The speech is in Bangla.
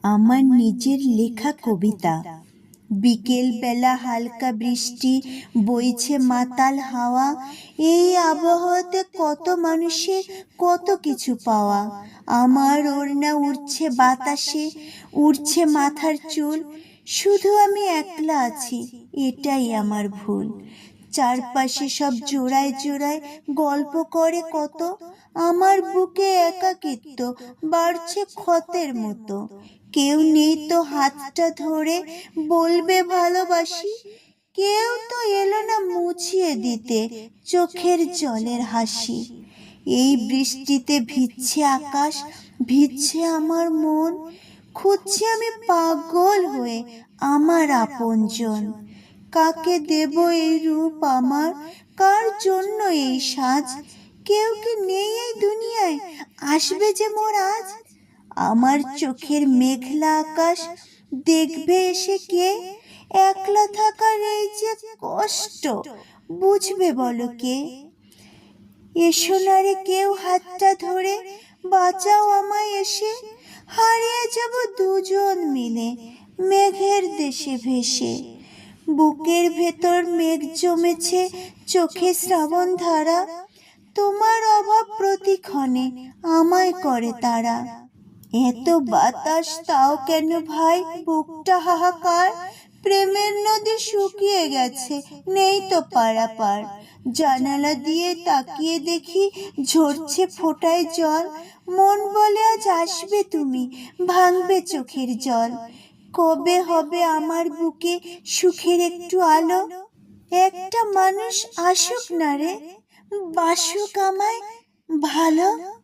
আমার নিজের লেখা কবিতা। বিকেল বেলা হালকা বৃষ্টি, বইছে মাতাল হাওয়া। এই আবহাওয়াতে কত মানুষের কত কিছু পাওয়া। আমার ওড়না উড়ছে বাতাসে, উড়ছে মাথার চুল। শুধু আমি একলা আছি, এটাই আমার ভুল। চারপাশে সব জোড়ায় জোড়ায় গল্প করে কত। আমার বুকে একাকিত্ব বাড়ছে ক্ষতের মতো। কেউ নেই তো হাতটা ধরে বলবে ভালোবাসি। কেউ তো এলো না মুছিয়ে দিতে চোখের জলের হাসি। এই বৃষ্টিতে ভিজছে আকাশ, ভিজছে আমার মন। খুঁজছি আমি পাগল হয়ে আমার আপনজন। কাকে দেব এই রূপ আমার, কার জন্য এই সাজ? কেউ কি নেই এই দুনিয়ায়, আসবে যে মোর আজ? আমার চোখের মেঘলা আকাশ দেখবে এসে কে? একলা থাকার এই যে কষ্ট, বুঝবে বলো কে? এসো না রে কেউ হাতটা ধরে, বাঁচাও আমায় এসে। হারিয়ে যাব দুজন মিলে মেঘের দেশে ভেসে। বুকের ভেতর মেঘ জমেছে, চোখে শ্রাবণ ধারা। তোমার অভাব প্রতিক্ষণে আমায় করে তারা। এত বাতাস তাও কেন ভাই বুকটা হাহাকার। প্রেমের নদী শুকিয়ে গেছে, নেই তো পারাপার। জানালা দিয়ে তাকিয়ে দেখি ঝরছে ফোঁটায় জল। মন বলে আজ আসবে তুমি, ভাঙবে চোখের জল। কবে হবে আমার বুকে সুখের একটু আলো? একটা মানুষ আসুক না রে, বাসুক আমায় ভালো।